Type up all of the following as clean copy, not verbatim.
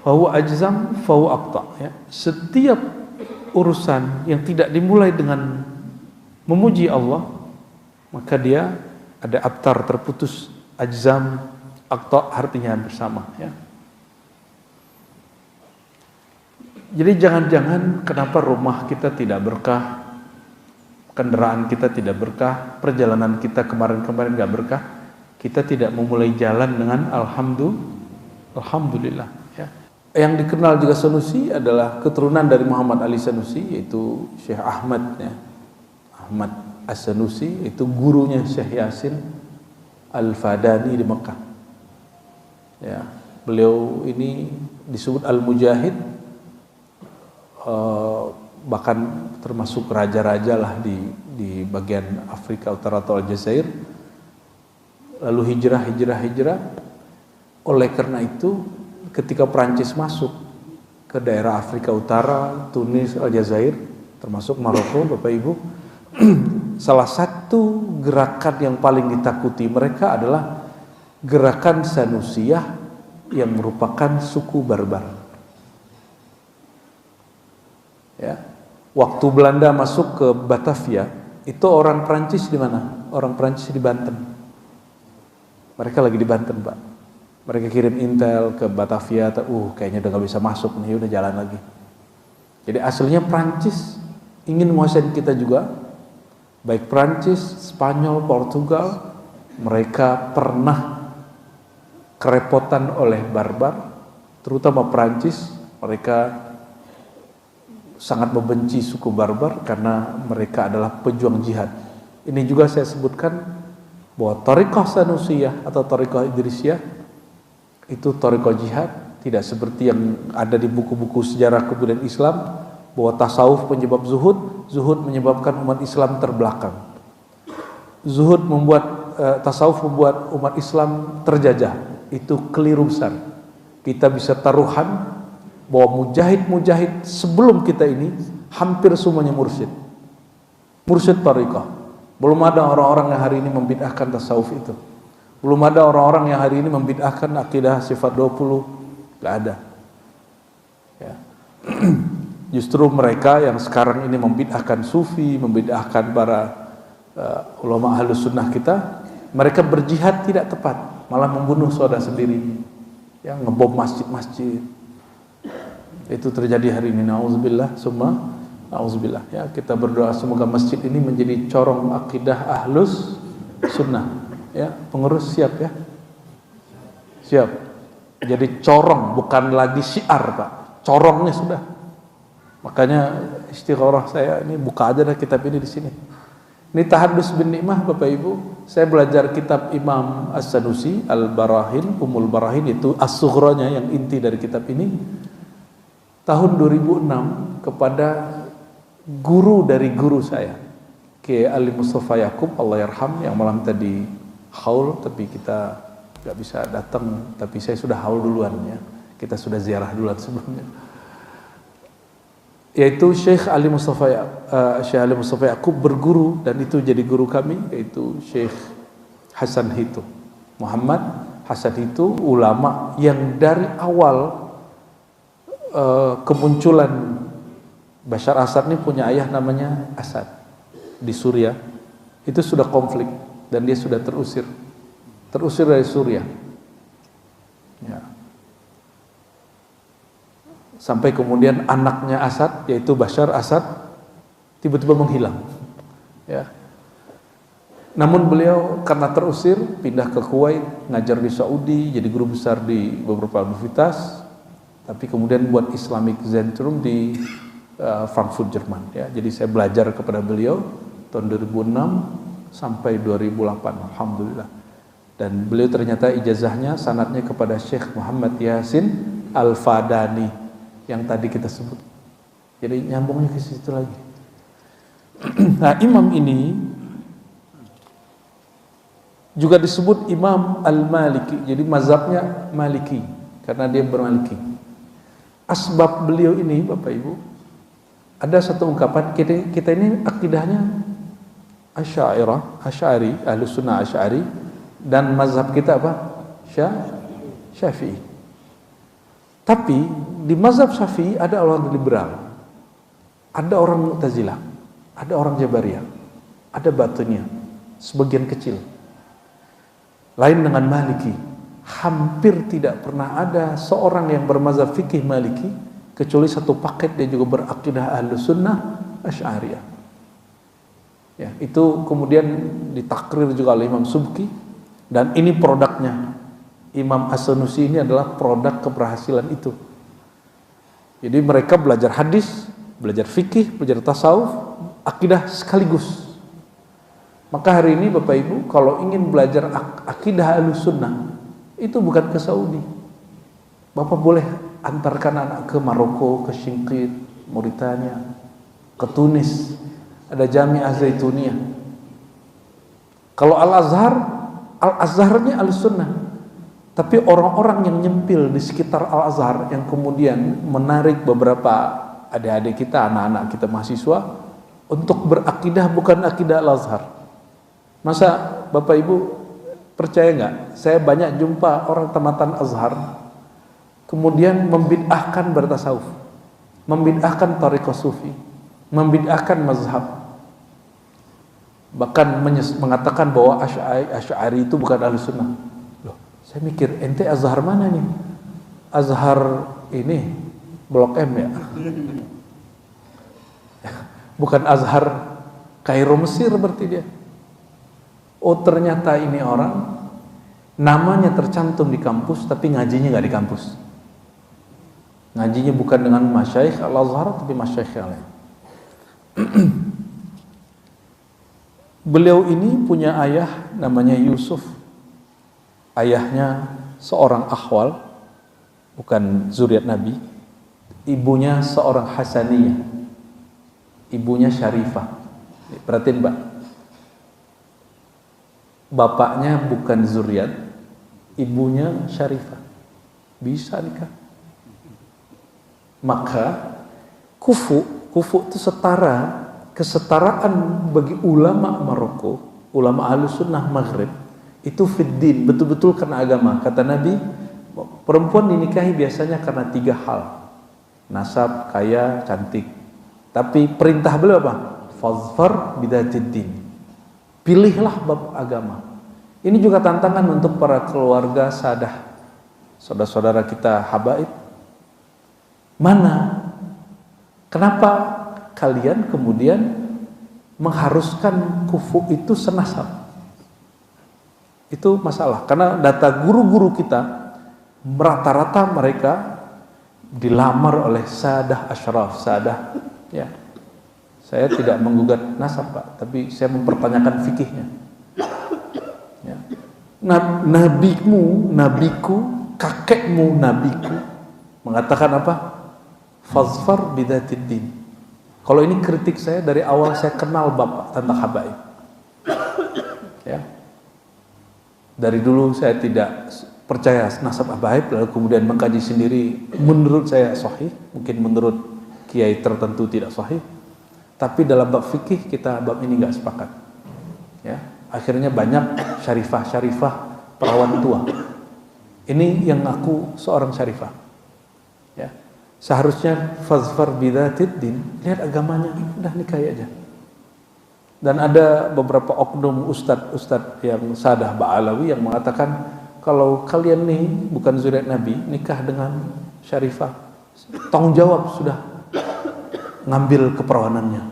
Fahuwa ajzam, fahuwa aqta. Ya. Setiap urusan yang tidak dimulai dengan memuji Allah, maka dia ada abtar, terputus. Ajzam, aqta artinya bersama. Ya. Jadi jangan-jangan kenapa rumah kita tidak berkah, kendaraan kita tidak berkah, perjalanan kita kemarin-kemarin gak berkah, kita tidak memulai jalan dengan alhamdulillah. Ya. Yang dikenal juga Sanusi adalah keturunan dari Muhammad Ali Sanusi, yaitu Syekh Ahmad, ya. Ahmad As-Sanusi itu gurunya Syekh Yasin Al-Fadani di Mekah. Ya, beliau ini disebut Al-Mujahid, bahkan termasuk raja-raja lah di bagian Afrika Utara atau Aljazair. Lalu hijrah. Oleh karena itu, ketika Prancis masuk ke daerah Afrika Utara, Tunis, Aljazair, termasuk Maroko, Bapak Ibu, salah satu gerakan yang paling ditakuti mereka adalah gerakan Sanusiyah yang merupakan suku barbar. Ya. Waktu Belanda masuk ke Batavia, itu orang Prancis di mana? Orang Prancis di Banten. Mereka lagi di Banten, Pak. Mereka kirim intel ke Batavia, kayaknya udah gak bisa masuk nih, udah jalan lagi. Jadi aslinya Prancis ingin menguasai kita juga, baik Prancis, Spanyol, Portugal, mereka pernah kerepotan oleh barbar, terutama Prancis. Mereka sangat membenci suku barbar karena mereka adalah pejuang jihad. Ini juga saya sebutkan bahwa Thariqah Sanusiyah atau Thariqah Idrisiyah itu thariqah jihad, tidak seperti yang ada di buku-buku sejarah kemudian Islam bahwa tasawuf penyebab zuhud, zuhud menyebabkan umat Islam terbelakang. Zuhud tasawuf membuat umat Islam terjajah. Itu keliru besar. Kita bisa taruhan bahwa mujahid-mujahid sebelum kita ini hampir semuanya mursyid thariqah. Belum ada orang-orang yang hari ini membid'ahkan tasawuf itu. Belum ada orang-orang yang hari ini membid'ahkan akidah sifat 20, gak ada. Ya. Justru mereka yang sekarang ini membid'ahkan sufi, membid'ahkan para ulama ahlus sunnah kita, mereka berjihad tidak tepat, malah membunuh saudara sendiri, yang ngebom masjid-masjid. Itu terjadi hari ini, na'udzubillah, summa na'udzubillah. Ya, kita berdoa semoga masjid ini menjadi corong akidah ahlus sunnah. Ya, pengurus siap ya? Siap. Jadi corong, bukan lagi syiar, Pak. Corongnya sudah. Makanya istikharah saya ini buka aja dah kitab ini di sini. Ini Tahadus bin Ni'mah, Bapak Ibu. Saya belajar kitab Imam As-Sanusi, Al-Barahin, Ummul Barahin, itu as-sughranya yang inti dari kitab ini. Tahun 2006 kepada guru dari guru saya, Kiai Ali Mustafa Yakub, Allah yarham, yang malam tadi haul, tapi kita gak bisa datang, tapi saya sudah haul duluan ya. Kita sudah ziarah duluan sebelumnya. Yaitu Syekh Ali Mustafa Yakub berguru, dan itu jadi guru kami, yaitu Syekh Hasan Hitu. Muhammad Hasan Hitu, ulama yang dari awal kemunculan Bashar Assad ini punya ayah namanya Assad di Suriah, itu sudah konflik. Dan dia sudah terusir dari Suriah. Ya. Sampai kemudian anaknya Assad, yaitu Bashar Assad, tiba-tiba menghilang. Ya. Namun beliau karena terusir, pindah ke Kuwait, ngajar di Saudi, jadi guru besar di beberapa universitas, tapi kemudian buat Islamic Zentrum di Frankfurt, Jerman. Ya. Jadi saya belajar kepada beliau tahun 2006 sampai 2008, alhamdulillah. Dan beliau ternyata ijazahnya, sanadnya kepada Syekh Muhammad Yasin Al-Fadani yang tadi kita sebut. Jadi nyambungnya ke situ lagi. Nah, imam ini juga disebut Imam Al-Maliki. Jadi mazhabnya Maliki karena dia bermaliki. Asbab beliau ini, Bapak Ibu, ada satu ungkapan, kita ini akidahnya Asy'ari, Ahlus Sunnah Asy'ari, dan mazhab kita apa? Syafi'i. Tapi di mazhab Syafi'i ada orang liberal, ada orang Mu'tazilah, ada orang Jabariyah, ada Batiniyah, sebagian kecil. Lain dengan Maliki, hampir tidak pernah ada seorang yang bermazhab fikih Maliki kecuali satu paket dia juga berakidah Ahlus Sunnah Asy'ariyah. Ya, itu kemudian ditakrir juga oleh Imam Subki, dan ini produknya. Imam As-Sanusi ini adalah produk keberhasilan itu. Jadi mereka belajar hadis, belajar fikih, belajar tasawuf, akidah sekaligus. Maka hari ini Bapak Ibu kalau ingin belajar akidah Ahlus Sunnah itu bukan ke Saudi. Bapak boleh antarkan anak ke Maroko, ke Singkit, Mauritania, ke Tunis, ada Jami'ah Zaituniyah. Kalau Al-Azharnya Ahlus Sunnah. Tapi orang-orang yang nyempil di sekitar Al-Azhar yang kemudian menarik beberapa adik-adik kita, anak-anak kita mahasiswa untuk berakidah bukan akidah Al-Azhar. Masa Bapak Ibu percaya nggak? Saya banyak jumpa orang tamatan Azhar kemudian membid'ahkan bertasawuf, membid'ahkan thariqah sufi, membid'ahkan mazhab, bahkan mengatakan bahwa Asy'ari itu bukan Ahlus Sunnah. Loh, saya mikir ente Azhar mana nih? Azhar ini Blok M ya? Bukan Azhar Kairo Mesir berarti dia. Oh ternyata ini orang namanya tercantum di kampus tapi ngajinya nggak di kampus. Ngajinya bukan dengan masyaikh Al-Azhar tapi masyaikh yang lain. Beliau ini punya ayah namanya Yusuf. Ayahnya seorang akhwal, bukan zuriat Nabi. Ibunya seorang Hasaniyah, ibunya Syarifah. Perhatiin Mbak, bapaknya bukan zuriat, ibunya Syarifah. Bisa nikah. Maka kufu itu kesetaraan bagi ulama Maroko, ulama Ahlus Sunnah Maghrib itu fiddin, betul-betul karena agama. Kata Nabi, perempuan dinikahi biasanya karena 3 hal: nasab, kaya, cantik. Tapi perintah beliau apa? Fazfar bidatid din. Pilihlah bab agama. Ini juga tantangan untuk para keluarga sadah, saudara-saudara kita habaib. Mana? Kenapa kalian kemudian mengharuskan kufu itu senasab? Itu masalah, karena data guru-guru kita rata-rata mereka dilamar oleh sadah asyraf, sadah ya. Saya tidak menggugat nasab Pak, tapi saya mempertanyakan fikihnya ya. Nabiku, kakekmu nabiku mengatakan apa? Fazfar bidatid din. Kalau ini kritik saya dari awal saya kenal Bapak tentang habaib ya. Dari dulu saya tidak percaya nasab habaib, lalu kemudian mengkaji sendiri. Menurut saya sahih, mungkin menurut kiai tertentu tidak sahih. Tapi dalam bab fikih kita bab ini nggak sepakat ya. Akhirnya banyak syarifah perawan tua. Ini yang ngaku seorang syarifah ya. Seharusnya fazfar bidatid din, lihat agamanya, udah nikahi aja. Dan ada beberapa oknum ustadz yang sadah Ba'alawi yang mengatakan kalau kalian nih bukan zuriat Nabi, nikah dengan syarifah, tanggung jawab sudah ngambil keperawanannya,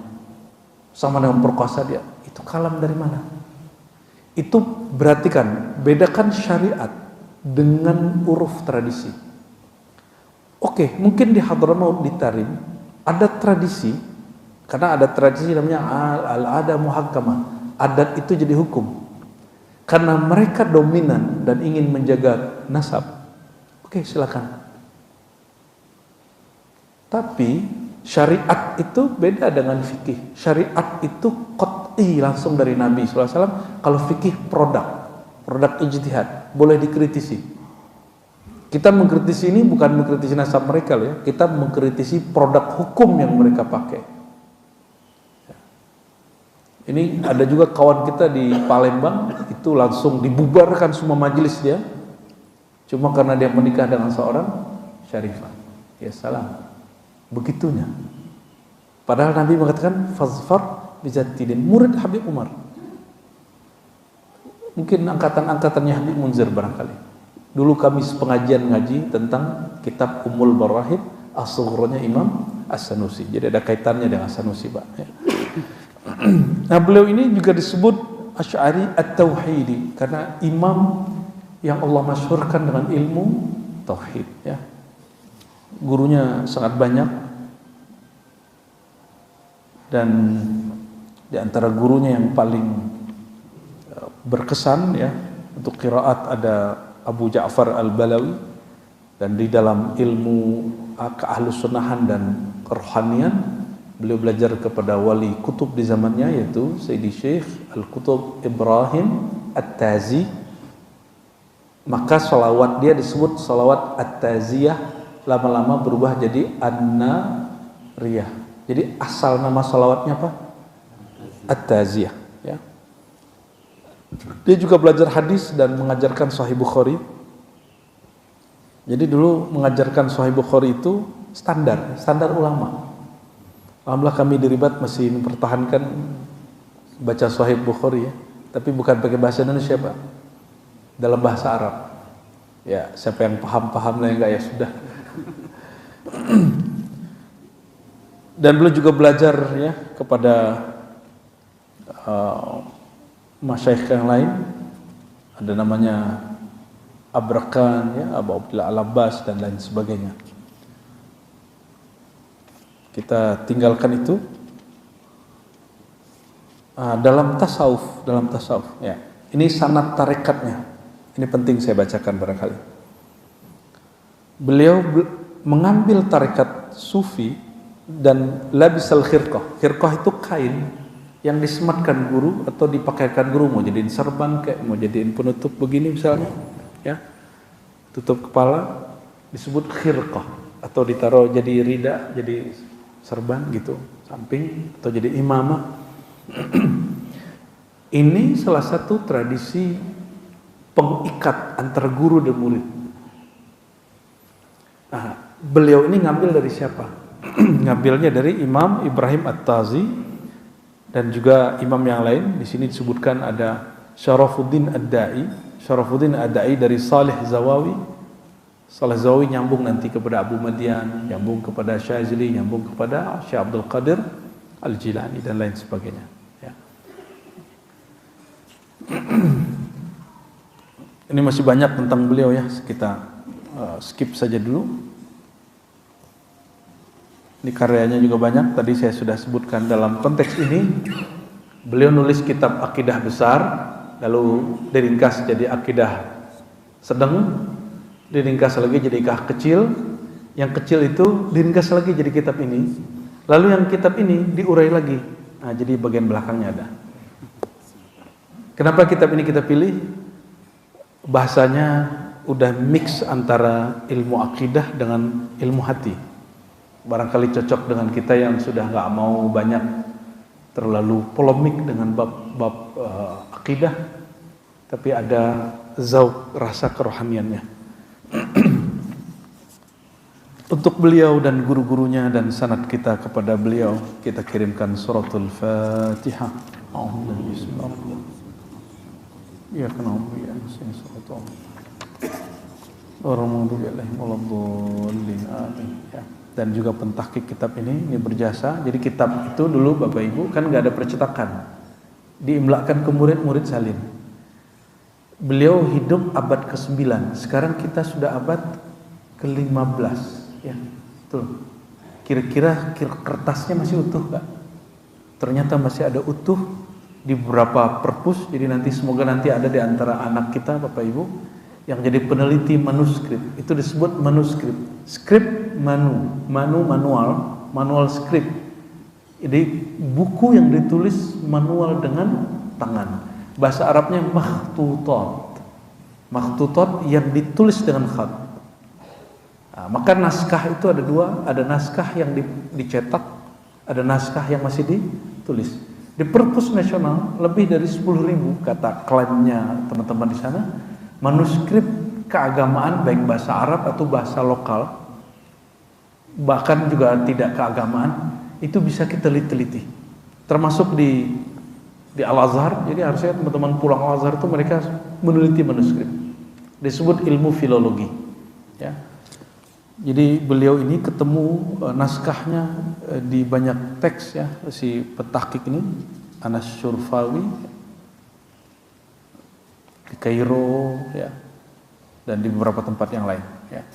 sama dengan perkosa dia. Itu kalam dari mana? Itu berarti kan bedakan syariat dengan uruf tradisi. Oke, mungkin di Hadramaut di Tarim ada tradisi, karena ada tradisi namanya al-ada muhakkamah, adat itu jadi hukum. Karena mereka dominan dan ingin menjaga nasab. Oke, silakan. Tapi syariat itu beda dengan fikih. Syariat itu qat'i langsung dari Nabi SAW. Kalau fikih produk ijtihad, boleh dikritisi. Kita mengkritisi ini bukan mengkritisi nasab mereka ya. Kita mengkritisi produk hukum yang mereka pakai. Ini ada juga kawan kita di Palembang itu langsung dibubarkan semua majelis dia. Cuma karena dia menikah dengan seorang syarifah. Ya salam. Begitunya. Padahal Nabi mengatakan fazfar bizatidin, murid Habib Umar. Mungkin angkatan-angkatannya Habib Munzir barangkali. Dulu kami pengajian ngaji tentang kitab Ummul Barahid as-Sughronya Imam As-Sanusi. Jadi ada kaitannya dengan Sanusi, Pak. Ya. Nah, beliau ini juga disebut Asy'ari At-Tauhidi karena imam yang Allah masyhurkan dengan ilmu tauhid, ya. Gurunya sangat banyak dan di antara gurunya yang paling berkesan, ya, untuk qiraat ada Abu Ja'far Al-Balawi, dan di dalam ilmu keahlussunnahan dan kerohanian beliau belajar kepada wali kutub di zamannya, yaitu Sayyidi Syekh Al-Qutub Ibrahim At-Tazi. Maka salawat dia disebut salawat At-Taziyah, lama-lama berubah jadi An-Nariyah. Jadi asal nama salawatnya apa? At-Taziyah, ya. Dia juga belajar hadis dan mengajarkan Sahih Bukhari. Jadi dulu mengajarkan Sahih Bukhari itu standar ulama. Alhamdulillah kami di Ribat masih mempertahankan baca Sahih Bukhari, ya. Tapi bukan pakai bahasa Indonesia, Pak. Dalam bahasa Arab. Ya, siapa yang paham-paham lah, yang enggak ya sudah. Dan beliau juga belajar, ya, kepada masyayikh yang lain. Ada namanya Abrakan, ya, Abu Abdullah Al-Abbas dan lain sebagainya. Kita tinggalkan itu. Dalam tasawuf, ya. Ini sanad tarekatnya. Ini penting saya bacakan barangkali. Beliau mengambil tarekat sufi dan labisal khirqah. Khirqah itu kain yang disematkan guru atau dipakaikan guru, mau jadiin serban kayak mau jadiin penutup begini misalnya, ya. Tutup kepala disebut khirqah, atau ditaruh jadi rida, jadi serban gitu, samping, atau jadi imamah. Ini salah satu tradisi pengikat antara guru dan murid. Nah, beliau ini ngambil dari siapa? Ngambilnya dari Imam Ibrahim At-Tazi dan juga imam yang lain. Di sini disebutkan ada Syarafuddin Ad-Da'i. Syarafuddin Ad-Da'i dari Salih Zawawi. Salih Zawawi nyambung nanti kepada Abu Madian, nyambung kepada Syazili, nyambung kepada Syekh Abdul Qadir Al-Jilani dan lain sebagainya, ya. Ini masih banyak tentang beliau, ya. Kita skip saja dulu. Ini karyanya juga banyak. Tadi saya sudah sebutkan dalam konteks ini. Beliau nulis kitab akidah besar, lalu diringkas jadi akidah sedang, diringkas lagi jadi akidah kecil. Yang kecil itu diringkas lagi jadi kitab ini. Lalu yang kitab ini diurai lagi. Nah, jadi bagian belakangnya ada. Kenapa kitab ini kita pilih? Bahasanya udah mix antara ilmu akidah dengan ilmu hati. Barangkali cocok dengan kita yang sudah nggak mau banyak terlalu polemik dengan bab akidah, tapi ada zauq, rasa kerohaniannya. Untuk beliau dan guru-gurunya dan sanad kita kepada beliau, kita kirimkan suratul Fatihah. Ya kenal ya sini suratul ya. Dan juga pentahqiq kitab ini berjasa. Jadi kitab itu dulu Bapak Ibu kan nggak ada percetakan, diimlakan ke murid-murid salin. Beliau hidup abad ke-9, sekarang kita sudah abad ke-15, ya. Tuh. Kira-kira kertasnya masih utuh nggak? Ternyata masih ada utuh di beberapa perpus. Jadi nanti semoga nanti ada di antara anak kita Bapak Ibu yang jadi peneliti manuskrip. Itu disebut manuskrip. Skrip manual skrip. Jadi buku yang ditulis manual dengan tangan. Bahasa Arabnya makhtutat. Makhtutat yang ditulis dengan khat. Nah, maka naskah itu ada dua, ada naskah yang dicetak, ada naskah yang masih ditulis. Di perpus nasional lebih dari 10.000 kata klaimnya teman-teman di sana, manuskrip keagamaan baik bahasa Arab atau bahasa lokal bahkan juga tidak keagamaan, itu bisa kita teliti. Termasuk di Al-Azhar. Jadi harusnya teman-teman pulang Al-Azhar itu mereka meneliti manuskrip. Disebut ilmu filologi. Ya. Jadi beliau ini ketemu naskahnya di banyak teks ya, si petahkik ini Anas Syurfawi di Kairo ya, dan di beberapa tempat yang lain ya.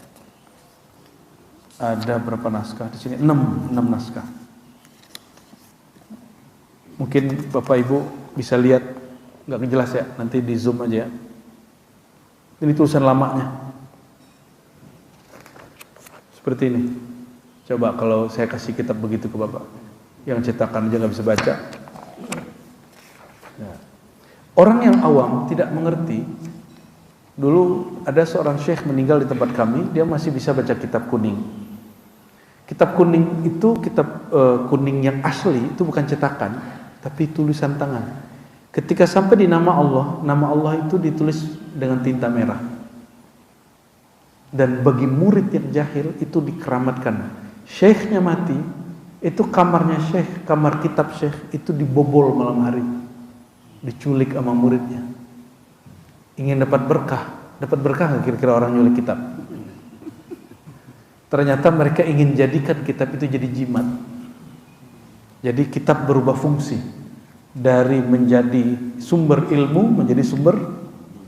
Ada berapa naskah di sini? 6 naskah. Mungkin Bapak Ibu bisa lihat, nggak jelas ya, nanti di zoom aja ya. Ini tulisan lamanya. Seperti ini. Coba kalau saya kasih kitab begitu ke Bapak, yang cetakan aja nggak bisa baca. Ya. Orang yang awam tidak mengerti. Dulu ada seorang syekh meninggal di tempat kami, dia masih bisa baca kitab kuning. Kitab kuning itu kitab kuning yang asli, itu bukan cetakan, tapi tulisan tangan. Ketika sampai di nama Allah itu ditulis dengan tinta merah. Dan bagi murid yang jahil itu dikeramatkan. Syekhnya mati, itu kamarnya syekh, kamar kitab syekh itu dibobol malam hari. Diculik sama muridnya. Ingin dapat berkah nggak kira-kira orang nyulik kitab? Ternyata mereka ingin jadikan kitab itu jadi jimat. Jadi kitab berubah fungsi dari menjadi sumber ilmu menjadi sumber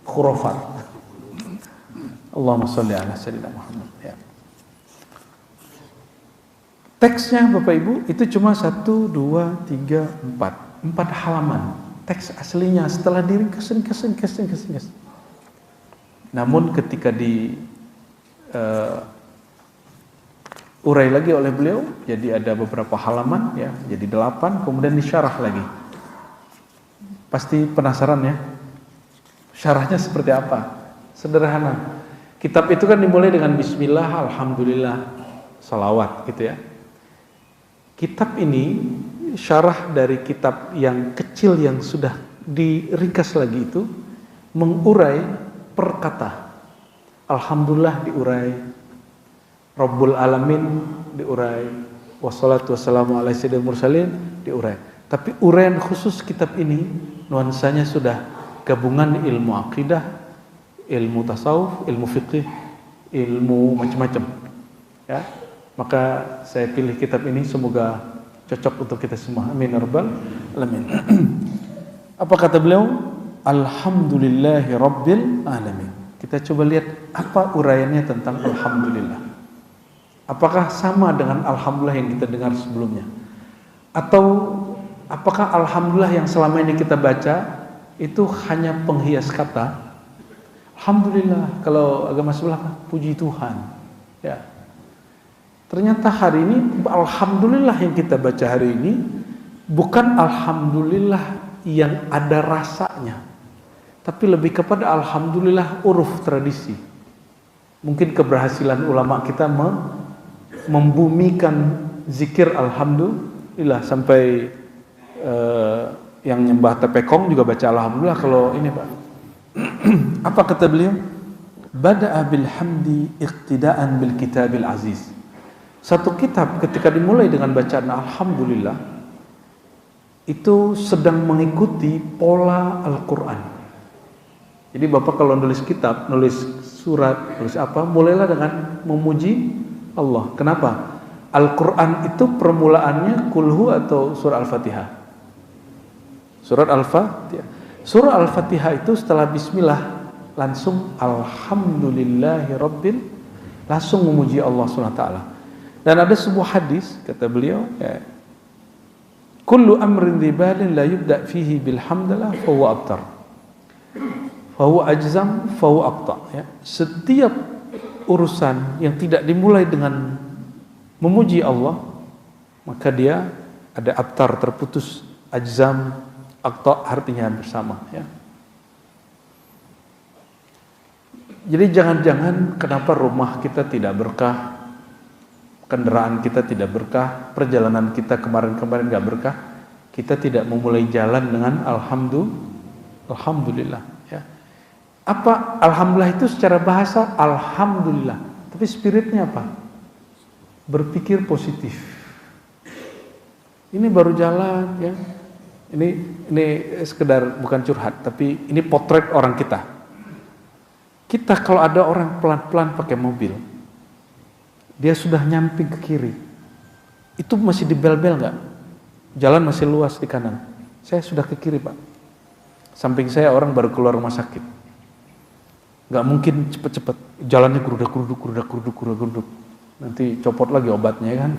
khurafat. Allahumma sholli ala sayyidina Muhammad ya. Teksnya Bapak Ibu itu cuma 1, 2, 3, 4 halaman. Teks aslinya setelah diringkas. Namun ketika urai lagi oleh beliau, jadi ada beberapa halaman ya, jadi 8, kemudian disyarah lagi. Pasti penasaran ya, syarahnya seperti apa? Sederhana. Kitab itu kan dimulai dengan Bismillah, Alhamdulillah, salawat gitu ya. Kitab ini syarah dari kitab yang kecil yang sudah diringkas lagi itu mengurai per kata. Alhamdulillah diurai, Rabbul Alamin diurai, wassalatu wassalamu ala sayyidil mursalin diurai. Tapi uraian khusus kitab ini nuansanya sudah gabungan ilmu akidah, ilmu tasawuf, ilmu fikih, ilmu macam-macam. Ya, maka saya pilih kitab ini, semoga cocok untuk kita semua. Amin ya rabbal alamin. Apa kata beliau? Alhamdulillahi rabbil alamin. Kita coba lihat apa uraiannya tentang alhamdulillah. Apakah sama dengan alhamdulillah yang kita dengar sebelumnya? Atau apakah alhamdulillah yang selama ini kita baca itu hanya penghias kata? Alhamdulillah, kalau agama sebelah puji Tuhan. Ya. Ternyata hari ini alhamdulillah yang kita baca hari ini bukan alhamdulillah yang ada rasanya, tapi lebih kepada alhamdulillah uruf tradisi. Mungkin keberhasilan ulama kita membumikan zikir alhamdulillah sampai yang nyembah tepekong juga baca alhamdulillah. Kalau ini Pak, apa kata beliau? Bada'a bilhamdi iqtida'an bil kitabil aziz. Satu kitab ketika dimulai dengan bacaan alhamdulillah itu sedang mengikuti pola Al-Quran. Jadi Bapak kalau nulis kitab, nulis surat, nulis apa, mulailah dengan memuji Allah. Kenapa? Al-Quran itu permulaannya kulhu atau surah Al-Fatihah? Surat Al-Fatihah. Surah Al-Fatihah itu setelah bismillah langsung alhamdulillahi rabbil, langsung memuji Allah SWT. Dan ada sebuah hadis kata beliau ya, kullu amrin dhibalin la yubda fihi bilhamdallah fahuwa abtar, fahuwa ajzam, fahuwa aqta ya. Setiap urusan yang tidak dimulai dengan memuji Allah, maka dia ada abtar, terputus, ajzam, aqta artinya bersama ya. Jadi jangan-jangan kenapa rumah kita tidak berkah, kendaraan kita tidak berkah, perjalanan kita kemarin-kemarin gak berkah, kita tidak memulai jalan dengan alhamdulillah ya. Apa alhamdulillah itu secara bahasa alhamdulillah, tapi spiritnya apa? berpikir positif. Ini baru jalan ya. Ini sekedar bukan curhat, tapi ini potret orang kita. Kita kalau ada orang pelan-pelan pakai mobil, dia sudah nyamping ke kiri, itu masih dibel-bel nggak? Jalan masih luas di kanan. Saya sudah ke kiri Pak. Samping saya orang baru keluar rumah sakit. Nggak mungkin cepet-cepet. Jalannya geruduk. Nanti copot lagi obatnya kan.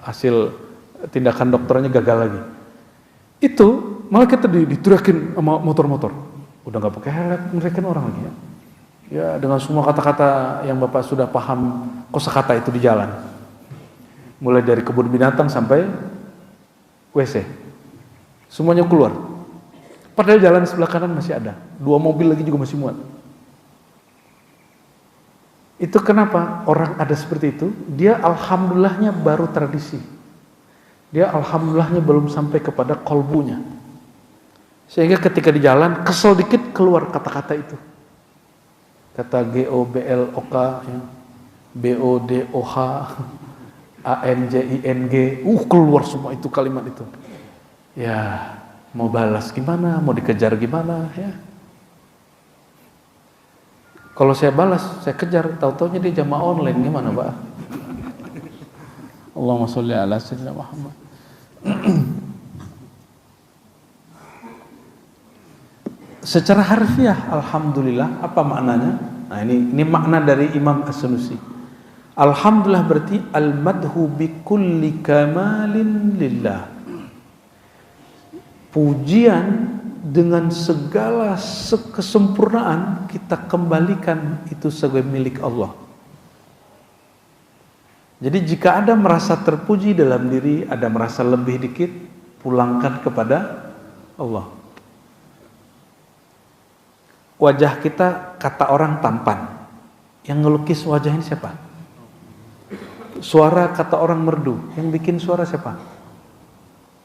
Hasil tindakan dokternya gagal lagi. Itu malah kita diterakin sama motor-motor. Udah nggak pakai helm, mereka orang lagi ya. Ya dengan semua kata-kata yang Bapak sudah paham kosakata itu di jalan. Mulai dari kebun binatang sampai WC. Semuanya keluar. Padahal jalan sebelah kanan masih ada. 2 mobil lagi juga masih muat. Itu kenapa orang ada seperti itu? Dia alhamdulillahnya baru tradisi. Dia alhamdulillahnya belum sampai kepada kolbunya. Sehingga ketika di jalan kesel dikit keluar kata-kata itu. Kata GOBLOK, ya, BODOH, ANJING, keluar semua itu kalimat itu. Ya, mau balas gimana, mau dikejar gimana ya. Kalau saya balas, saya kejar, tahu-taunya dia jamaah online gimana, Pak? Allahumma sholli ala sayyidina Muhammad. Secara harfiah alhamdulillah apa maknanya? Nah, ini makna dari Imam As-Sunusi. Alhamdulillah berarti al-madhu bi kulli kamalin lillah. Pujian dengan segala kesempurnaan kita kembalikan itu sebagai milik Allah. Jadi jika ada merasa terpuji dalam diri, ada merasa lebih dikit, pulangkan kepada Allah. Wajah kita kata orang tampan. Yang ngelukis wajah ini siapa? Suara kata orang merdu. Yang bikin suara siapa?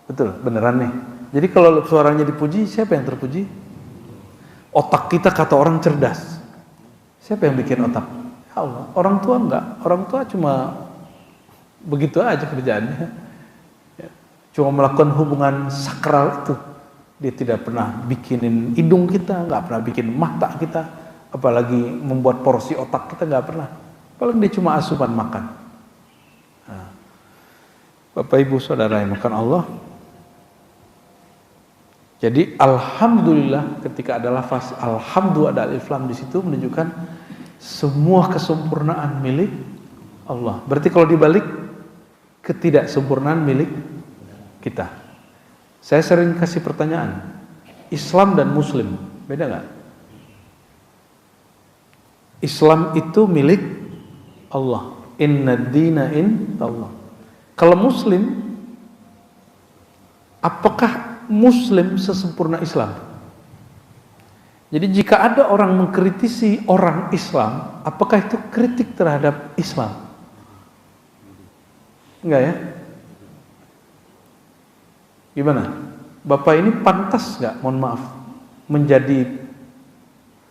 Betul, beneran nih. Jadi kalau suaranya dipuji, siapa yang terpuji? Otak kita kata orang cerdas. Siapa yang bikin otak? Ya Allah. Orang tua enggak. Orang tua cuma begitu aja kerjaannya. Cuma melakukan hubungan sakral itu. Dia tidak pernah bikinin hidung kita, enggak pernah bikin mata kita, apalagi membuat porsi otak kita, enggak pernah. Paling dia cuma asupan makan. Nah, Bapak Ibu Saudara yang makan Allah. Jadi alhamdulillah ketika ada lafaz alhamdulillah ada alif lam di situ menunjukkan semua kesempurnaan milik Allah. Berarti kalau dibalik ketidaksempurnaan milik kita. Saya sering kasih pertanyaan, Islam dan Muslim beda nggak? Islam itu milik Allah. Inna dina Allah. Kalau Muslim, apakah Muslim sesempurna Islam? Jadi jika ada orang mengkritisi orang Islam, apakah itu kritik terhadap Islam? Enggak ya? Gimana? Bapak ini pantas nggak, mohon maaf, menjadi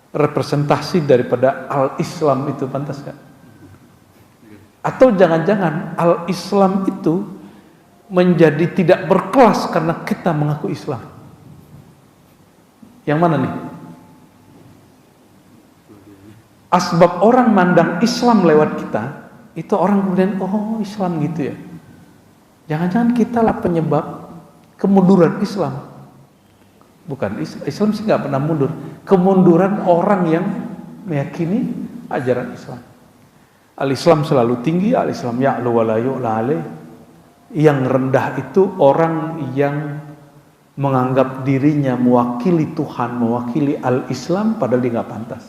representasi daripada al-Islam itu, pantas nggak? Atau jangan-jangan al-Islam itu menjadi tidak berkelas karena kita mengaku Islam? Yang mana nih? Asbab orang mandang Islam lewat kita, itu orang kemudian, oh Islam gitu ya. Jangan-jangan kita lah penyebab kemunduran Islam. Bukan, Islam sih nggak pernah mundur. Kemunduran orang yang meyakini ajaran Islam. Al-Islam selalu tinggi, al-Islam ya'lu wa la yu'la alaih. Yang rendah itu orang yang menganggap dirinya mewakili Tuhan, mewakili al-Islam, padahal dia nggak pantas.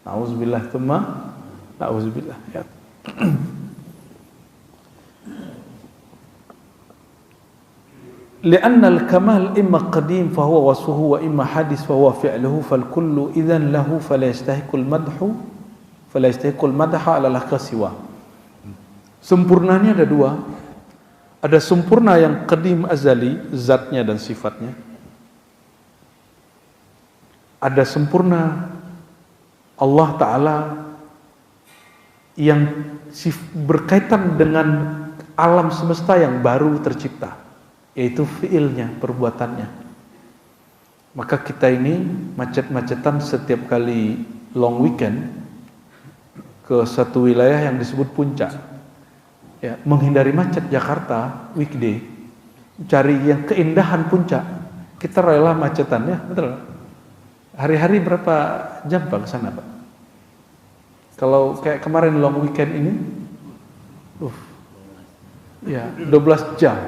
Nauzubillah tsumma nauzubillah. Ya. لأن الكمال إما قديم فهو وصفه وإما حادث فهو فعله فالكل إذن له فلا يستحق المدح على الأخر سواه. Sempurnanya ada dua. Ada sempurna yang qadim azali, zatnya dan sifatnya. Ada sempurna Allah Ta'ala yang berkaitan dengan alam semesta yang baru tercipta, yaitu fiilnya, perbuatannya. Maka kita ini macet-macetan setiap kali long weekend ke satu wilayah yang disebut puncak. Ya, menghindari macet Jakarta weekday, cari yang keindahan puncak, kita rela macetan ya, betul. Hari-hari berapa jam Pak ke sana Pak? Kalau kayak kemarin long weekend ini, ya 12 jam.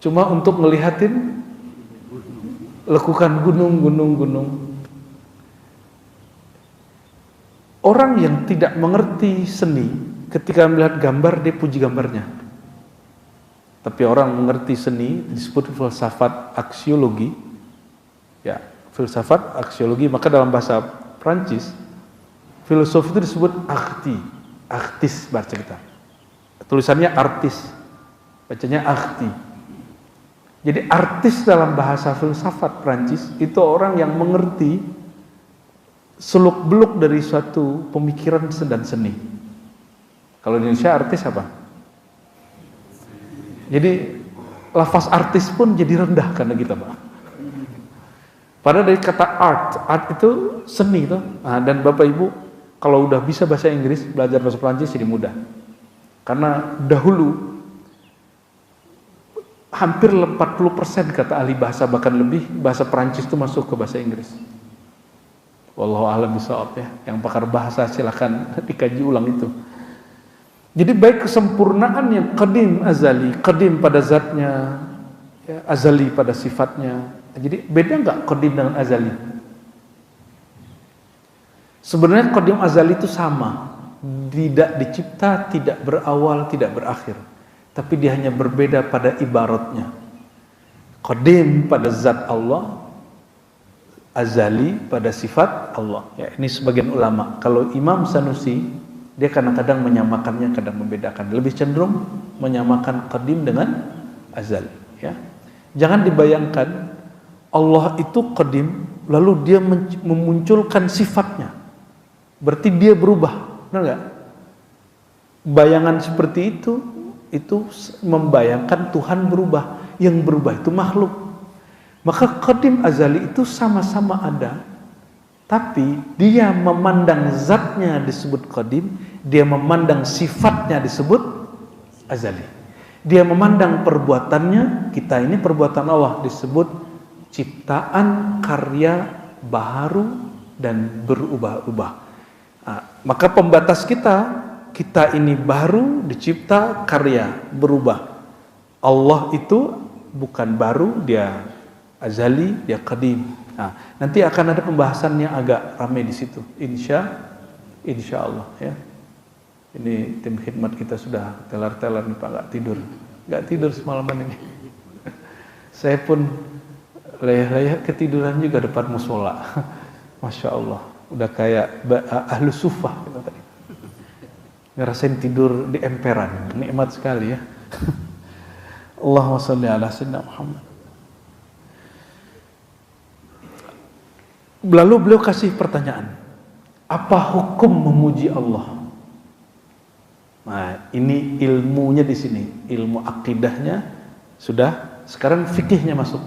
Cuma untuk ngelihatin lekukan gunung. Orang yang tidak mengerti seni, ketika melihat gambar dia puji gambarnya. Tapi orang mengerti seni disebut filsafat aksiologi. Ya, filsafat aksiologi, maka dalam bahasa Prancis filosofi itu disebut artis baca kita. Tulisannya artis, bacanya arti. Jadi artis dalam bahasa filsafat Prancis itu orang yang mengerti seluk-beluk dari suatu pemikiran dan seni. Kalau di Indonesia artis apa? Jadi lafaz artis pun jadi rendah karena kita Pak. Padahal dari kata art itu seni itu. Nah, dan Bapak Ibu kalau udah bisa bahasa Inggris, belajar bahasa Prancis jadi mudah. Karena dahulu hampir 40% kata ahli bahasa, bahkan lebih, bahasa Prancis itu masuk ke bahasa Inggris. Wallahu a'lam bishawab ya. Yang pakar bahasa silakan dikaji ulang itu. Jadi baik kesempurnaan yang qadim azali, qadim pada zatnya, ya, azali pada sifatnya. Jadi beda nggak qadim dengan azali? Sebenarnya qadim azali itu sama, tidak dicipta, tidak berawal, tidak berakhir. Tapi dia hanya berbeda pada ibaratnya. Qadim pada zat Allah, azali pada sifat Allah. Ya, ini sebagian ulama. Kalau Imam Sanusi, dia kadang-kadang menyamakannya, kadang membedakan. Lebih cenderung menyamakan qadim dengan azali. Ya. Jangan dibayangkan Allah itu qadim, lalu dia memunculkan sifatnya. Berarti dia berubah, benar nggak? Bayangan seperti itu membayangkan Tuhan berubah. Yang berubah itu makhluk. Maka qadim azali itu sama-sama ada, tapi dia memandang zatnya disebut qadim, dia memandang sifatnya disebut azali. Dia memandang perbuatannya, kita ini perbuatan Allah, disebut ciptaan karya baru dan berubah-ubah. Nah, maka pembatas kita ini baru, dicipta, karya, berubah. Allah itu bukan baru, dia azali, dia qadim. Nah, nanti akan ada pembahasan yang agak ramai di situ. Insya Allah ya. Ini tim khidmat kita sudah telar-telar nih Pak, nggak tidur semalaman ini. Saya pun layah-layah ketiduran juga depan musola. Masya Allah, udah kayak ahlu sufah kita tadi. Ngerasain tidur di emperan, nikmat sekali ya. Allahumma sholli ala sayyidina Muhammad. Lalu beliau kasih pertanyaan, apa hukum memuji Allah? Nah, ini ilmunya di sini, ilmu akidahnya sudah, sekarang fikihnya masuk.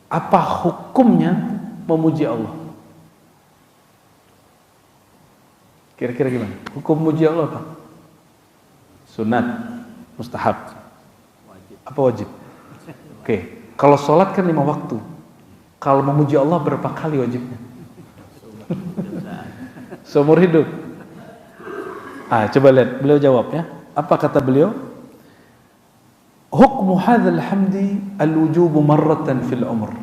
Apa hukumnya memuji Allah? Kira-kira gimana? Hukum memuji Allah apa? Sunat, mustahab, apa wajib? Oke, kalau sholat kan 5 waktu. Kalau memuji Allah berapa kali wajibnya? Seumur hidup. Coba lihat, beliau jawab ya. Apa kata beliau? Hukmu hadzal hamdi al-wujubu marratan fil umr.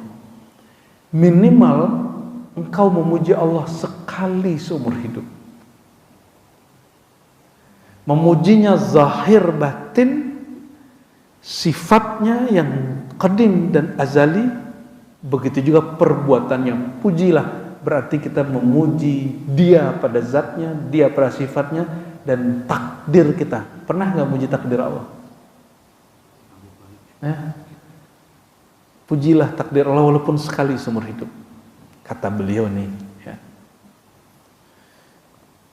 Minimal engkau memuji Allah sekali seumur hidup. Memujinya zahir batin, sifatnya yang qadim dan azali, begitu juga perbuatannya. Pujilah, berarti kita memuji dia pada zatnya, dia pada sifatnya, dan takdir kita. Pernah nggak muji takdir Allah? Pujilah takdir Allah walaupun sekali seumur hidup. Kata beliau nih ya.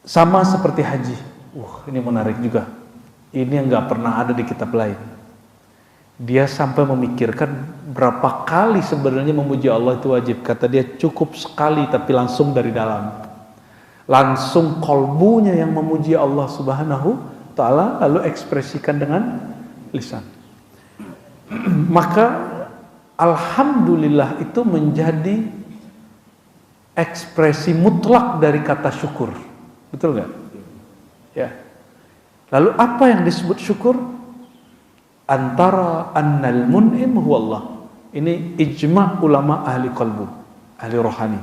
Sama seperti haji. Ini menarik juga. Ini yang nggak pernah ada di kitab lain. Dia sampai memikirkan berapa kali sebenarnya memuji Allah itu wajib. Kata dia cukup sekali tapi langsung dari dalam. Langsung kolbunya yang memuji Allah Subhanahu Ta'ala lalu ekspresikan dengan lisan. Maka alhamdulillah itu menjadi ekspresi mutlak dari kata syukur. Betul nggak? Ya. Lalu apa yang disebut syukur? Antara annal mun'im huwallah. Ini ijma' ulama ahli qalbu, ahli rohani.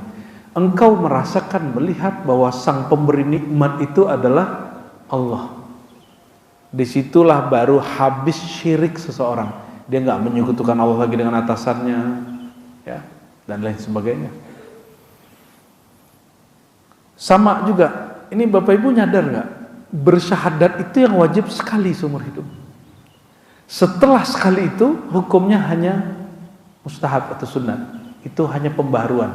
Engkau merasakan, melihat bahwa sang pemberi nikmat itu adalah Allah. Disitulah baru habis syirik seseorang. Dia nggak menyekutukan Allah lagi dengan atasannya, ya, dan lain sebagainya. Sama juga, ini Bapak Ibu nyadar nggak? Bersyahadat itu yang wajib sekali seumur hidup. Setelah sekali itu, hukumnya hanya mustahab atau sunat. Itu hanya pembaharuan.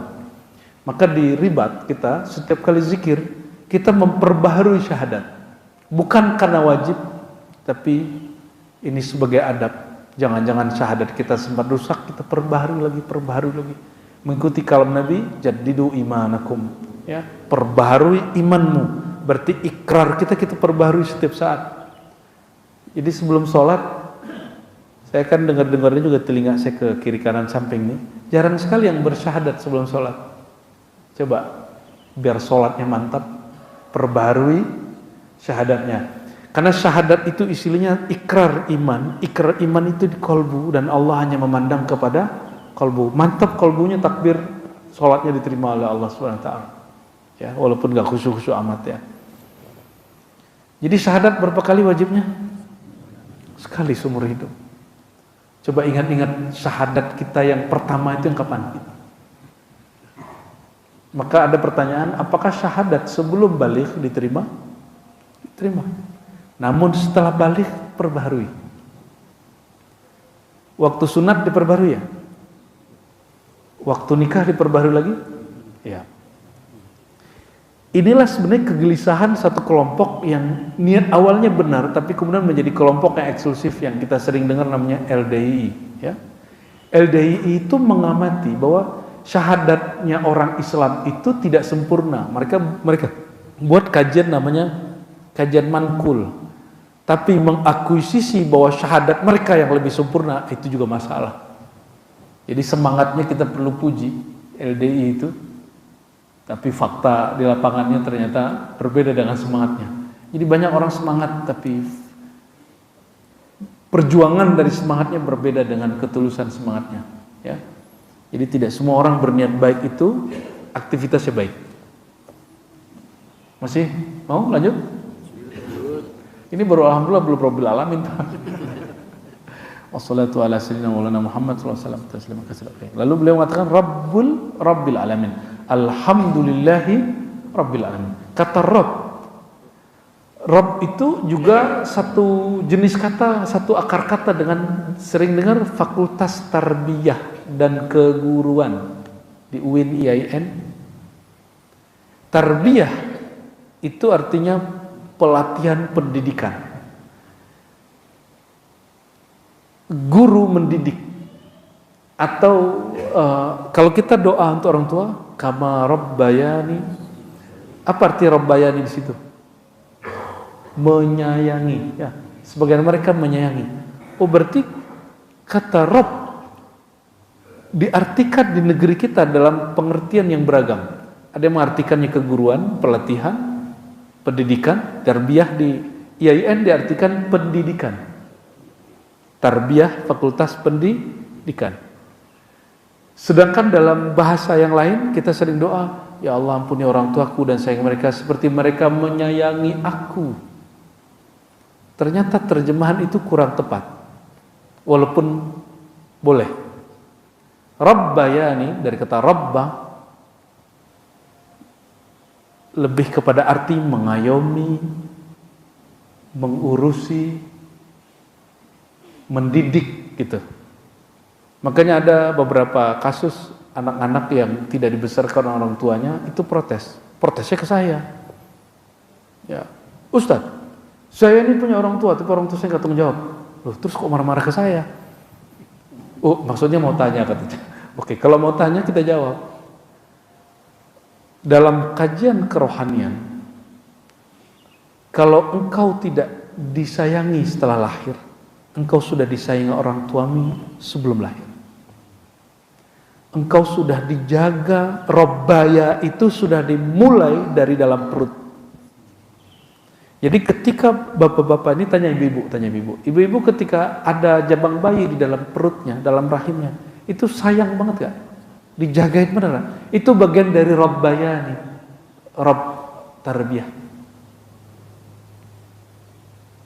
Maka di ribat kita, setiap kali zikir, kita memperbaharui syahadat. Bukan karena wajib, tapi ini sebagai adab. Jangan-jangan syahadat kita sempat rusak, kita perbaharui lagi. Mengikuti kalam Nabi, jaddidu imanakum. Ya, perbaharui imanmu. Berarti ikrar kita perbaharui setiap saat. Jadi sebelum sholat, saya kan dengar-dengarnya juga telinga saya ke kiri kanan samping nih. Jarang sekali yang bersyahadat sebelum sholat. Coba, biar sholatnya mantap, perbaharui syahadatnya. Karena syahadat itu istilahnya ikrar iman. Ikrar iman itu di kolbu dan Allah hanya memandang kepada kolbu. Mantap kolbunya, takbir, sholatnya diterima oleh Allah SWT. Ya, walaupun gak khusyuk-khusyuk amat ya. Jadi syahadat berapa kali wajibnya? Sekali seumur hidup. Coba ingat-ingat syahadat kita yang pertama itu yang kapan? Maka ada pertanyaan, apakah syahadat sebelum balik diterima? Diterima. Namun setelah balik perbaharui. Waktu sunat diperbaharui ya? Waktu nikah diperbaharui lagi? Ya. Inilah sebenarnya kegelisahan satu kelompok yang niat awalnya benar, tapi kemudian menjadi kelompok yang eksklusif yang kita sering dengar namanya LDII. Ya. LDII itu mengamati bahwa syahadatnya orang Islam itu tidak sempurna. Mereka buat kajian namanya kajian mankul. Tapi mengakuisisi bahwa syahadat mereka yang lebih sempurna itu juga masalah. Jadi semangatnya kita perlu puji LDII itu. Tapi fakta di lapangannya ternyata berbeda dengan semangatnya. Jadi banyak orang semangat tapi perjuangan dari semangatnya berbeda dengan ketulusan semangatnya. Ya. Jadi tidak semua orang berniat baik itu aktivitasnya baik. Masih mau lanjut? Ini baru alhamdulillah belum rabbil alamin. Wassalatu ala sayyidina maulana Muhammad sallallahu alaihi wasallam. Lalu beliau mengatakan rabbil alamin. Alhamdulillahi rabbil alamin. Kata Rabb itu juga satu jenis kata, satu akar kata dengan sering dengar fakultas tarbiyah dan keguruan di UIN IAIN. Tarbiyah itu artinya pelatihan pendidikan. Guru mendidik. Atau kalau kita doa untuk orang tua, kama rabbayani. Apa arti rabbayani di situ? Menyayangi. Ya, sebagian mereka menyayangi. Oh berarti kata Rabb diartikan di negeri kita dalam pengertian yang beragam. Ada yang mengartikannya keguruan, pelatihan, pendidikan. Tarbiyah di IAIN diartikan pendidikan. Tarbiyah fakultas pendidikan. Sedangkan dalam bahasa yang lain kita sering doa, ya Allah ampuni orang tuaku dan sayang mereka seperti mereka menyayangi aku. Ternyata terjemahan itu kurang tepat. Walaupun boleh. Rabbayani dari kata rabba lebih kepada arti mengayomi, mengurusi, mendidik gitu. Makanya ada beberapa kasus anak-anak yang tidak dibesarkan orang tuanya itu protes. Protesnya ke saya. Ya, Ustadz, Saya ini punya orang tua, tapi orang tua saya nggak tanggung jawab. Loh, terus kok marah-marah ke saya? Oh, maksudnya mau tanya katanya. Oke, kalau mau tanya kita jawab. Dalam kajian kerohanian, kalau engkau tidak disayangi setelah lahir, engkau sudah disayangi orang tuamu sebelum lahir. Engkau sudah dijaga, robbaya itu sudah dimulai dari dalam perut. Jadi ketika bapak-bapak ini tanya ibu-ibu, ibu-ibu ketika ada jabang bayi di dalam perutnya, dalam rahimnya, itu sayang banget gak? Dijagain beneran. Itu bagian dari robbaya nih, rob tarbiyah.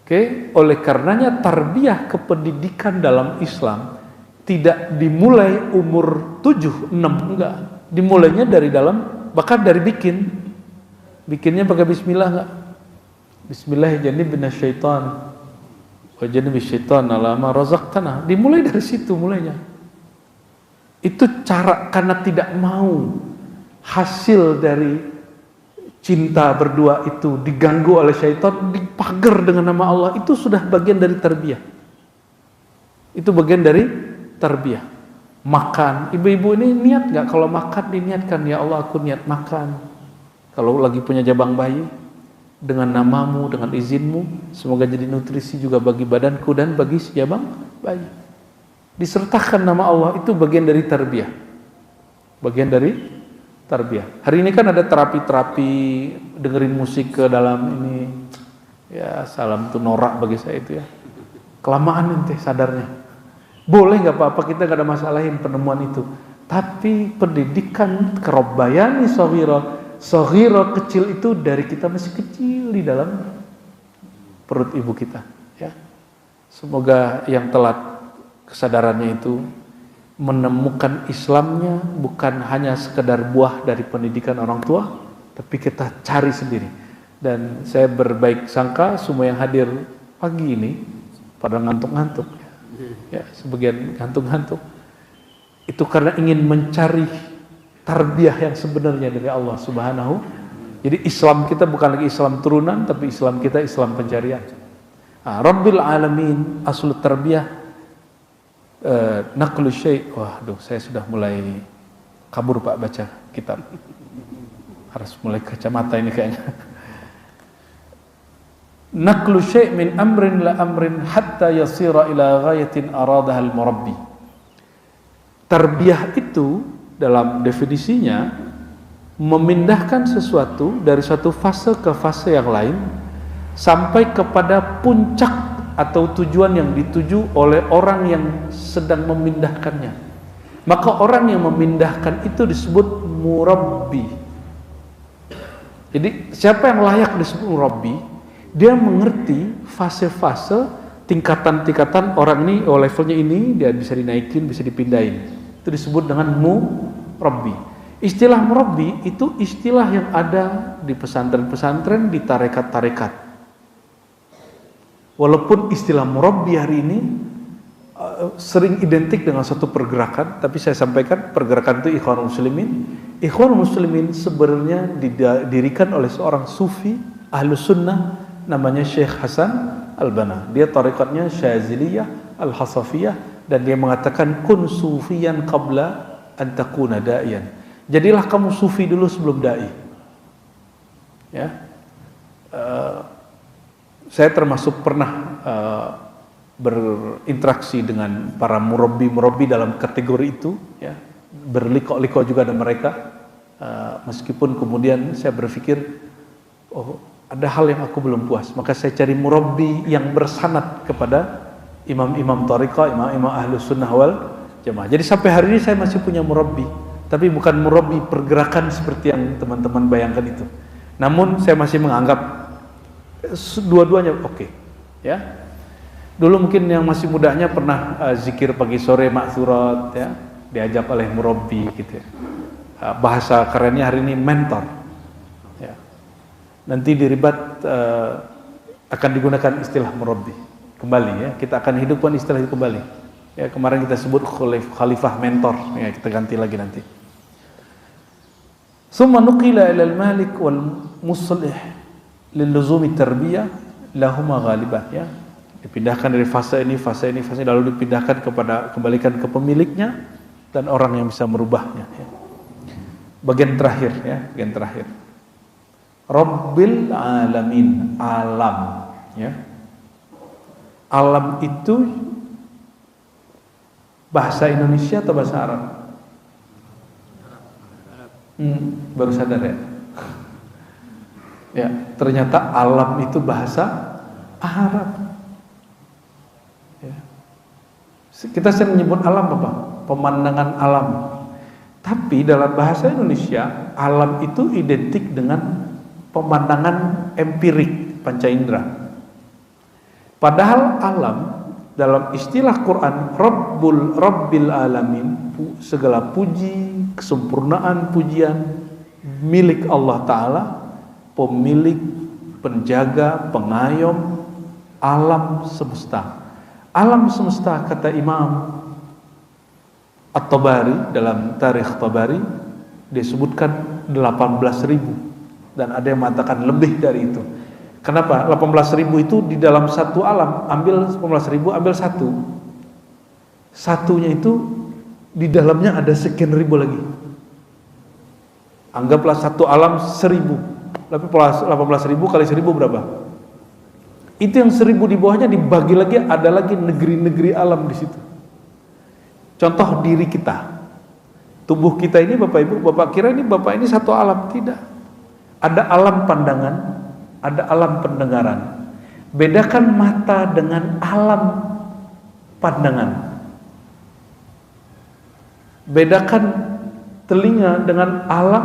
Oke, oleh karenanya tarbiyah kependidikan dalam Islam tidak dimulai umur 7, 6, enggak. Dimulainya dari dalam, bahkan dari bikinnya pakai bismillah enggak? Bismillah janibna syaitan wa janibis syaitan ala ma razaqtana. Dimulai dari situ mulainya. Itu cara, karena tidak mau hasil dari cinta berdua itu diganggu oleh syaitan, dipagar dengan nama Allah. Itu sudah bagian dari tarbiyah. Itu bagian dari tarbiyah. Makan, ibu-ibu ini niat nggak kalau makan diniatkan, ya Allah aku niat makan. Kalau lagi punya jabang bayi, dengan namamu, dengan izinmu, semoga jadi nutrisi juga bagi badanku dan bagi si jabang bayi. Disertakan nama Allah, itu bagian dari tarbiyah. Bagian dari tarbiyah. Hari ini kan ada terapi-terapi dengerin musik ke dalam ini. Ya salam tuh norak bagi saya itu ya. Kelamaan ente sadarnya. Boleh nggak apa-apa, kita nggak ada masalahin penemuan itu. Tapi pendidikan kerobayani sohiro kecil itu dari kita masih kecil di dalam perut ibu kita. Ya, semoga yang telat kesadarannya itu menemukan Islamnya bukan hanya sekedar buah dari pendidikan orang tua, tapi kita cari sendiri. Dan saya berbaik sangka semua yang hadir pagi ini pada ngantuk-ngantuk. Ya, sebagian ngantuk-ngantuk itu karena ingin mencari tarbiyah yang sebenarnya dari Allah Subhanahu. Jadi Islam kita bukan lagi Islam turunan, tapi Islam kita Islam pencarian. Rabbil alamin, aslu tarbiyah naqlu syai'. Waduh, saya sudah mulai kabur Pak baca kitab. Harus mulai kacamata ini kayaknya. Naqlu syai' min amrin la amrin hatta yasira ila ghayatin aradaha al-murabbi. Tarbiyah itu dalam definisinya memindahkan sesuatu dari satu fase ke fase yang lain sampai kepada puncak atau tujuan yang dituju oleh orang yang sedang memindahkannya. Maka orang yang memindahkan itu disebut murabbi. Jadi siapa yang layak disebut murabbi? Dia mengerti fase-fase, tingkatan-tingkatan orang ini, levelnya ini, dia bisa dinaikin, bisa dipindahin. Itu disebut dengan murabbi. Istilah murabbi itu istilah yang ada di pesantren-pesantren, di tarekat-tarekat. Walaupun istilah murabbi hari ini sering identik dengan satu pergerakan, tapi saya sampaikan pergerakan itu Ikhwanul Muslimin. Ikhwanul Muslimin sebenarnya didirikan oleh seorang sufi Ahlus Sunnah, namanya Syekh Hasan Al-Banna. Dia tarekatnya Syaziliyah Al-Hasafiyah, dan dia mengatakan kun sufiyan qabla an takuna da'iyan. Jadilah kamu sufi dulu sebelum dai. Ya. Saya termasuk pernah berinteraksi dengan para murabbi dalam kategori itu, ya. Berliko-liko juga dengan mereka. Meskipun kemudian saya berpikir, oh, ada hal yang aku belum puas, maka saya cari murabbi yang bersanad kepada imam-imam tariqah, imam-imam ahlus sunnah wal jamaah. Jadi sampai hari ini saya masih punya murabbi, tapi bukan murabbi pergerakan seperti yang teman-teman bayangkan itu. Namun saya masih menganggap dua-duanya oke. Ya. Dulu mungkin yang masih mudanya pernah zikir pagi sore ma'thurat, ya, diajak oleh murabbi gitu ya. Bahasa kerennya hari ini mentor. Nanti di ribat akan digunakan istilah murabbi kembali, ya. Kita akan hidupkan istilah itu kembali. Ya, kemarin kita sebut khalifah mentor, ya, kita ganti lagi nanti. Summa nuqila ila al-malik wal muslih lil luzumi tarbiyah lahuma ghalibah, ya. Dipindahkan dari fase ini lalu dipindahkan kembalikan ke pemiliknya dan orang yang bisa merubahnya, ya. Bagian terakhir, ya, bagian terakhir. Rabbil alamin, alam, ya. Alam itu bahasa Indonesia atau bahasa Arab? Baru sadar, ya. Ya, ternyata alam itu bahasa Arab. Ya. Kita sering menyebut alam apa? Pemandangan alam. Tapi dalam bahasa Indonesia, alam itu identik dengan pemandangan empirik, panca indera. Padahal alam dalam istilah Quran, Rabbil alamin, segala puji, kesempurnaan pujian milik Allah Ta'ala, pemilik, penjaga, pengayom alam semesta. Alam semesta, kata Imam At-Tabari dalam Tarikh Tabari, disebutkan 18.000, dan ada yang mengatakan lebih dari itu. Kenapa? 18.000 itu di dalam satu alam, ambil 18.000, ambil satu. Satunya itu di dalamnya ada sekian ribu lagi. Anggaplah satu alam 1.000. Tapi 18.000 kali 1.000 berapa? Itu yang 1.000 di bawahnya dibagi lagi, ada lagi negeri-negeri alam di situ. Contoh diri kita. Tubuh kita ini, Bapak Ibu, Bapak kira ini Bapak ini satu alam? Tidak. Ada alam pandangan, ada alam pendengaran. Bedakan mata dengan alam pandangan. Bedakan telinga dengan alam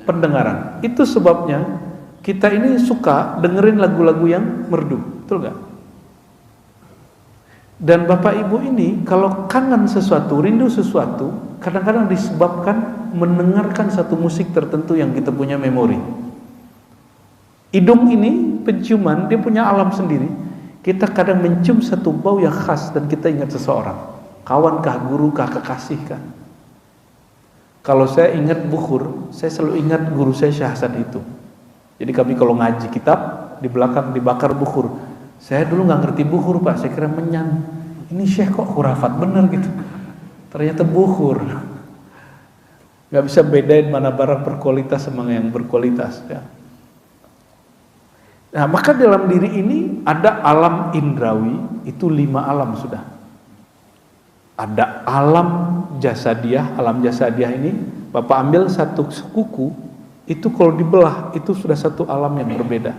pendengaran. Itu sebabnya kita ini suka dengerin lagu-lagu yang merdu, betul gak? Dan Bapak Ibu ini kalau kangen sesuatu, rindu sesuatu, kadang-kadang disebabkan mendengarkan satu musik tertentu yang kita punya memori. Hidung ini penciuman, dia punya alam sendiri. Kita kadang mencium satu bau yang khas dan kita ingat seseorang, kawankah, gurukah, kekasihkah. Kalau saya ingat bukhur, saya selalu ingat guru saya Syekh Hasan itu. Jadi kami kalau ngaji kitab, di belakang dibakar bukhur. Saya dulu nggak ngerti bukhur, Pak, saya kira menyan. Ini Syekh kok khurafat bener gitu. Ternyata bukhur. Nggak bisa bedain mana barang berkualitas sama yang berkualitas, ya. Nah, maka dalam diri ini ada alam indrawi, itu 5 alam sudah. Ada alam jasadiah, alam jasadiah ini Bapak ambil satu kuku, itu kalau dibelah itu sudah satu alam yang berbeda.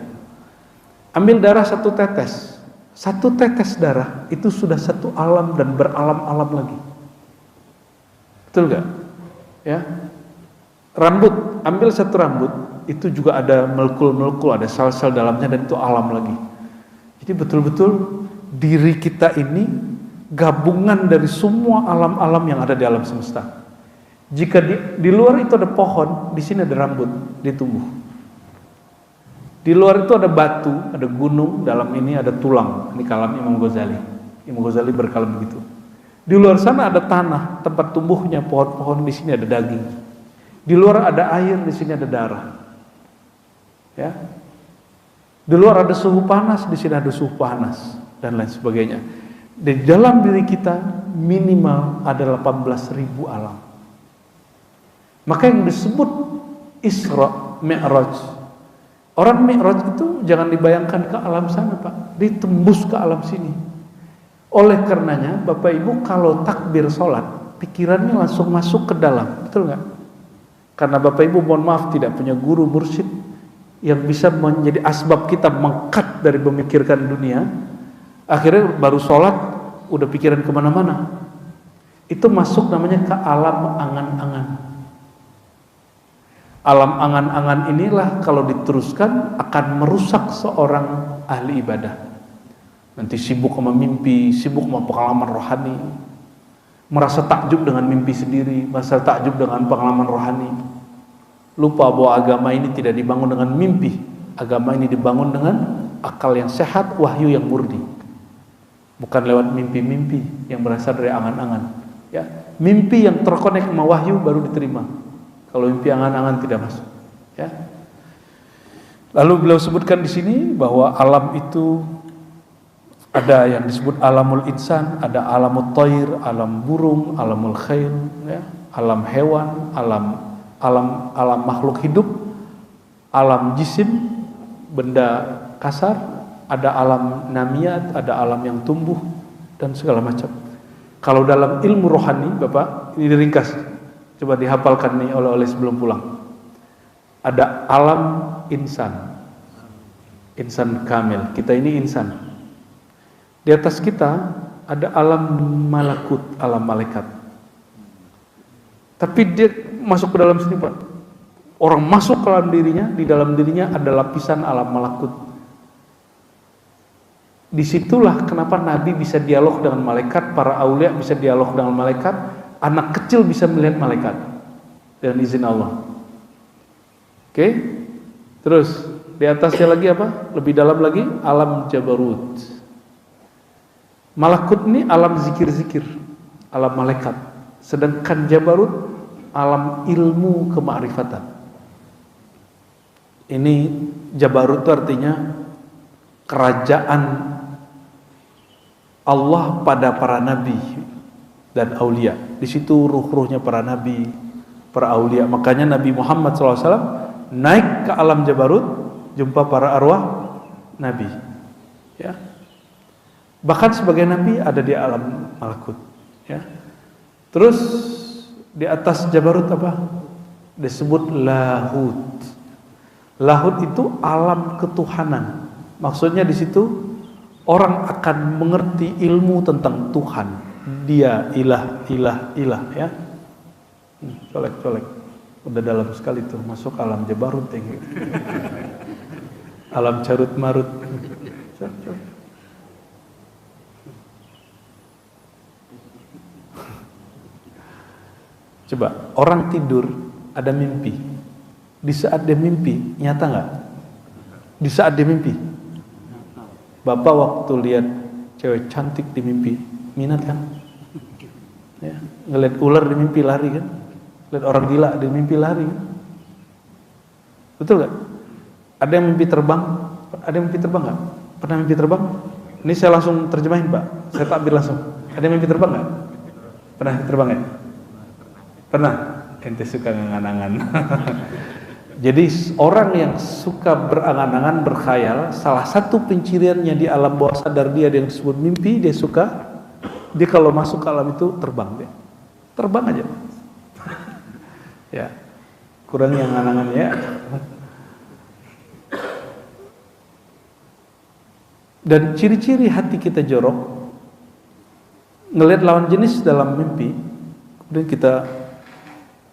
Ambil darah satu tetes darah itu sudah satu alam dan beralam-alam lagi. Betul gak? Ya. Rambut, ambil satu rambut, itu juga ada melekul-melekul, ada sel-sel dalamnya dan itu alam lagi. Jadi betul-betul diri kita ini gabungan dari semua alam-alam yang ada di alam semesta. Jika di luar itu ada pohon, di sini ada rambut, dia tumbuh. Di luar itu ada batu, ada gunung, dalam ini ada tulang. Ini kalam Imam Ghazali. Imam Ghazali berkalam begitu. Di luar sana ada tanah, tempat tumbuhnya pohon-pohon, di sini ada daging. Di luar ada air, di sini ada darah. Ya. Di luar ada suhu panas, di sini ada suhu panas dan lain sebagainya. Di dalam diri kita minimal ada 18.000 alam. Maka yang disebut Isra Mi'raj. Orang Mi'raj itu jangan dibayangkan ke alam sana, Pak. Ditembus ke alam sini. Oleh karenanya Bapak Ibu kalau takbir sholat, pikirannya langsung masuk ke dalam. Betul nggak? Karena Bapak Ibu mohon maaf tidak punya guru mursyid yang bisa menjadi asbab kita mengkat dari memikirkan dunia. Akhirnya baru sholat udah pikiran kemana-mana. Itu masuk namanya ke alam angan-angan. Alam angan-angan inilah kalau diteruskan akan merusak seorang ahli ibadah. Nanti sibuk sama mimpi, sibuk sama pengalaman rohani, merasa takjub dengan mimpi sendiri, merasa takjub dengan pengalaman rohani. Lupa bahwa agama ini tidak dibangun dengan mimpi. Agama ini dibangun dengan akal yang sehat, wahyu yang murni. Bukan lewat mimpi-mimpi yang berasal dari angan-angan. Ya, mimpi yang terkonek sama wahyu baru diterima. Kalau mimpi angan-angan tidak masuk. Ya. Lalu beliau sebutkan di sini bahwa alam itu ada yang disebut alamul insan, ada alamul thair, alam burung, alamul khail, ya, alam hewan, alam makhluk hidup, alam jisim, benda kasar, ada alam namiyat, ada alam yang tumbuh dan segala macam. Kalau dalam ilmu rohani, Bapak, ini diringkas, coba dihafalkan nih oleh sebelum pulang. Ada alam insan, insan kamil. Kita ini insan. Di atas kita ada alam malakut, alam malaikat. Tapi dia masuk ke dalam sini, Pak. Orang masuk ke dalam dirinya, di dalam dirinya ada lapisan alam malakut. Disitulah kenapa Nabi bisa dialog dengan malaikat, para aulia bisa dialog dengan malaikat, anak kecil bisa melihat malaikat dengan izin Allah. Oke? Terus di atasnya lagi apa? Lebih dalam lagi alam jabarut. Malakut ini alam zikir-zikir, alam malaikat. Sedangkan jabarut alam ilmu kemakrifatan. Ini jabarut itu artinya kerajaan Allah pada para nabi dan aulia. Di situ ruh-ruhnya para nabi, para aulia. Makanya Nabi Muhammad SAW naik ke alam jabarut, jumpa para arwah nabi. Ya. Bahkan sebagai nabi ada di alam malakut, ya. Terus di atas jabarut apa? Disebut lahut. Lahut itu alam ketuhanan. Maksudnya di situ orang akan mengerti ilmu tentang Tuhan. Dia ilah, ya. Colek. Udah dalam sekali tuh masuk alam jabarut ya. Alam carut marut. Coba, orang tidur ada mimpi. Di saat dia mimpi, nyata nggak? Di saat dia mimpi, Bapak waktu lihat cewek cantik di mimpi, minat kan? Ya, ngeliat ular di mimpi lari kan? Lihat orang gila di mimpi lari kan? Betul nggak? Ada yang mimpi terbang? Ada yang mimpi terbang nggak? Pernah mimpi terbang? Ini saya langsung terjemahin, Pak. Saya takbir langsung. Ada yang mimpi terbang nggak? Pernah terbang ya? Pernah? Ente suka ngangan-angan. Jadi orang yang suka berangan-angan, berkhayal, salah satu penciriannya di alam bawah sadar dia yang disebut mimpi, dia kalau masuk ke alam itu terbang dia. Terbang aja. Ya. Kurang yang angan-angan ya. Dan ciri-ciri hati kita jorok, ngelihat lawan jenis dalam mimpi, kemudian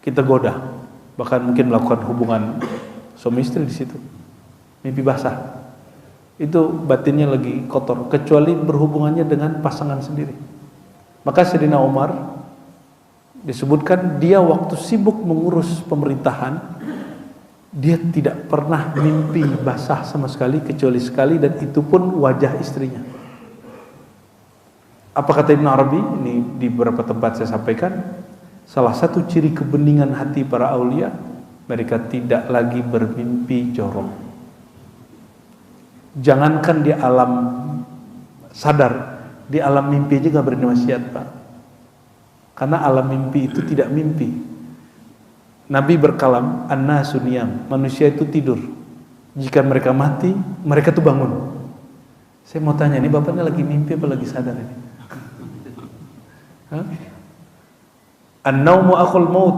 kita goda, bahkan mungkin melakukan hubungan suami istri di situ. Mimpi basah. Itu batinnya lagi kotor, kecuali berhubungannya dengan pasangan sendiri. Maka Sayyidina Umar disebutkan dia waktu sibuk mengurus pemerintahan, dia tidak pernah mimpi basah sama sekali kecuali sekali, dan itu pun wajah istrinya. Apa kata Ibn Arabi? Ini di beberapa tempat saya sampaikan. Salah satu ciri kebeningan hati para aulia, mereka tidak lagi bermimpi jorok. Jangankan di alam sadar, di alam mimpi aja gak berani wasiat, Pak. Karena alam mimpi itu tidak mimpi. Nabi berkalam, an-nasu niyam, manusia itu tidur. Jika mereka mati, mereka tuh bangun. Saya mau tanya, ini bapaknya lagi mimpi apa lagi sadar ini? Hah? An-naumu akhul maut,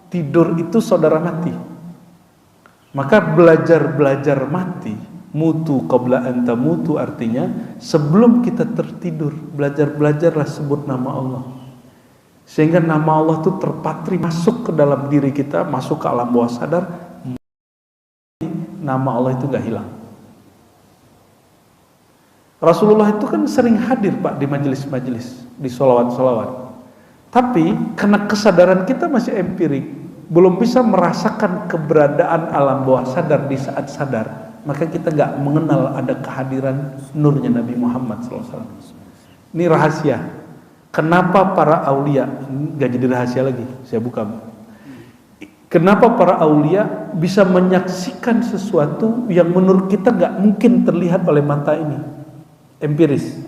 tidur itu saudara mati. Maka belajar mati, mutu qabla an tamutu, artinya sebelum kita tertidur, belajarlah sebut nama Allah. Sehingga nama Allah itu terpatri masuk ke dalam diri kita, masuk ke alam bawah sadar, nama Allah itu gak hilang. Rasulullah itu kan sering hadir, Pak, di majelis-majelis, di sholawat-sholawat. Tapi karena kesadaran kita masih empirik, belum bisa merasakan keberadaan alam bawah sadar di saat sadar, maka kita gak mengenal ada kehadiran nurnya Nabi Muhammad SAW. Ini rahasia. Kenapa para aulia, gak jadi rahasia lagi, saya buka. Kenapa para aulia bisa menyaksikan sesuatu yang menurut kita gak mungkin terlihat oleh mata ini? Empiris.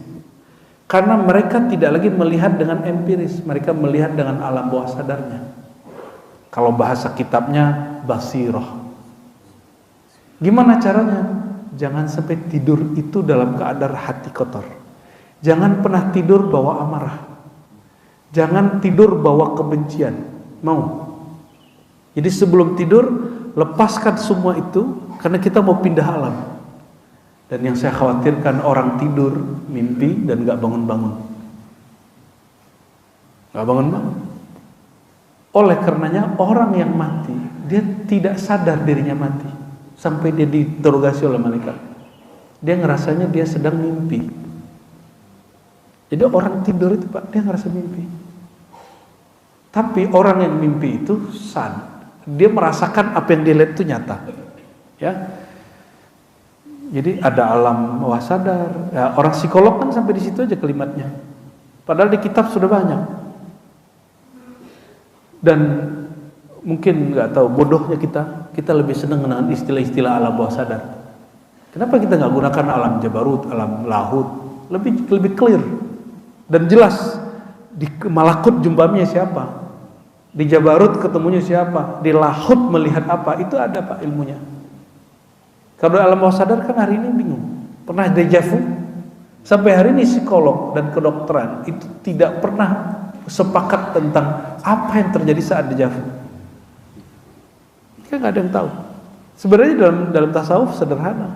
Karena mereka tidak lagi melihat dengan empiris, mereka melihat dengan alam bawah sadarnya. Kalau bahasa kitabnya basirah. Gimana caranya? Jangan sampai tidur itu dalam keadaan hati kotor. Jangan pernah tidur bawa amarah. Jangan tidur bawa kebencian. Mau? Jadi sebelum tidur, lepaskan semua itu, karena kita mau pindah alam. Dan yang saya khawatirkan, orang tidur, mimpi, dan gak bangun-bangun. Gak bangun-bangun. Oleh karenanya, orang yang mati, dia tidak sadar dirinya mati. Sampai dia diinterogasi oleh malaikat. Dia ngerasanya dia sedang mimpi. Jadi orang tidur itu Pak, dia ngerasa mimpi. Tapi orang yang mimpi itu sadar. Dia merasakan apa yang dia lihat itu nyata, ya. Jadi ada alam bawah sadar. Ya, orang psikolog kan sampai di situ aja kalimatnya. Padahal di kitab sudah banyak. Dan mungkin nggak tahu bodohnya kita lebih senang dengan istilah-istilah alam bawah sadar. Kenapa kita nggak gunakan alam jabarut, alam lahut? Lebih clear dan jelas. Di malakut jumpanya siapa? Di Jabarut ketemunya siapa? Di Lahut melihat apa? Itu ada Pak ilmunya. Kalau alam bawah sadar kan hari ini bingung. Pernah dejavu? Sampai hari ini psikolog dan kedokteran itu tidak pernah sepakat tentang apa yang terjadi saat dejavu. Kan nggak ada yang tahu. Sebenarnya dalam tasawuf sederhana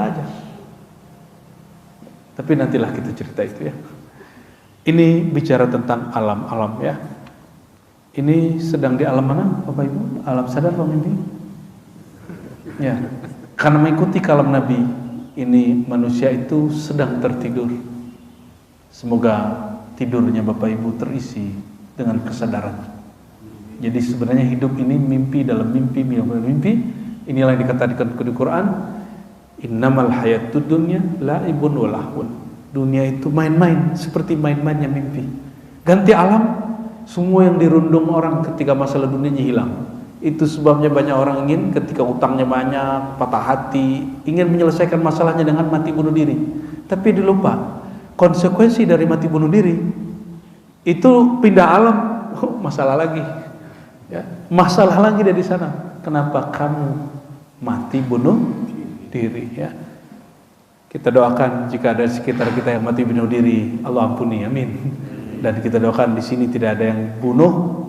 aja. Tapi nantilah kita cerita itu ya. Ini bicara tentang alam-alam ya. Ini sedang di alam mana Bapak Ibu? Alam sadar atau mimpi? Ya, karena mengikuti kalam Nabi, ini manusia itu sedang tertidur. Semoga tidurnya Bapak Ibu terisi dengan kesadaran. Jadi sebenarnya hidup ini mimpi dalam mimpi. Inilah yang dikatakan di Quran, innamal hayatud dunya la'ibun wa lahwun. Dunia itu main-main, seperti main-mainnya mimpi. Ganti alam, semua yang dirundung orang ketika masalah dunianya hilang. Itu sebabnya banyak orang ingin ketika utangnya banyak, patah hati, ingin menyelesaikan masalahnya dengan mati bunuh diri. Tapi dia lupa, konsekuensi dari mati bunuh diri itu pindah alam, masalah lagi. Ya, masalah lagi dari sana. Kenapa kamu mati bunuh diri? Ya. Kita doakan jika ada sekitar kita yang mati bunuh diri, Allah ampuni, amin. Dan kita doakan di sini tidak ada yang bunuh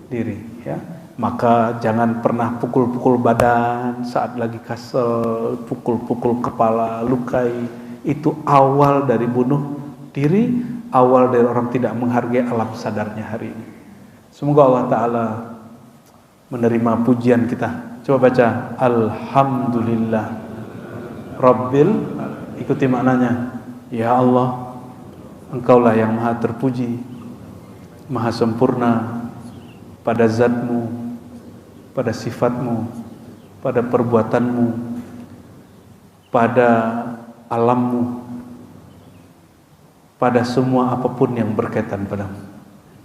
diri, ya. Maka jangan pernah pukul-pukul badan saat lagi kasal, pukul-pukul kepala, lukai. Itu awal dari bunuh diri, awal dari orang tidak menghargai alam sadarnya hari ini. Semoga Allah Ta'ala menerima pujian kita. Coba baca, Alhamdulillah Rabbil, ikuti maknanya. Ya Allah, Engkaulah yang maha terpuji, maha sempurna pada zatmu, pada sifatmu, pada perbuatanmu, pada alammu, pada semua apapun yang berkaitan padamu.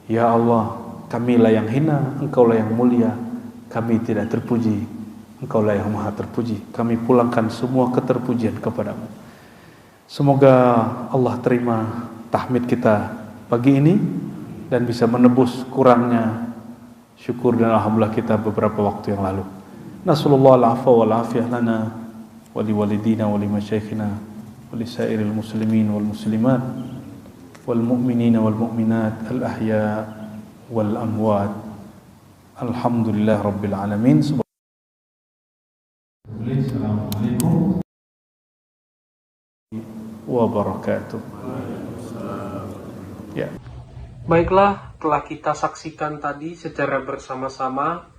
Ya Allah, kamilah yang hina, Engkaulah yang mulia, kami tidak terpuji, Engkaulah yang maha terpuji. Kami pulangkan semua keterpujian kepadamu. Semoga Allah terima tahmid kita pagi ini dan bisa menebus kurangnya syukur dan alhamdulillah kita beberapa waktu yang lalu. Nasallallahu al-afwa wal afiyah lana wa liwalidina wa limasyayikhina wa lisairil muslimin wal muslimat wal mu'minina wal mu'minat al ahya wal amwat. Alhamdulillah rabbil alamin. Assalamualaikum wabarakatuh. Ya. Baiklah, telah kita saksikan tadi secara bersama-sama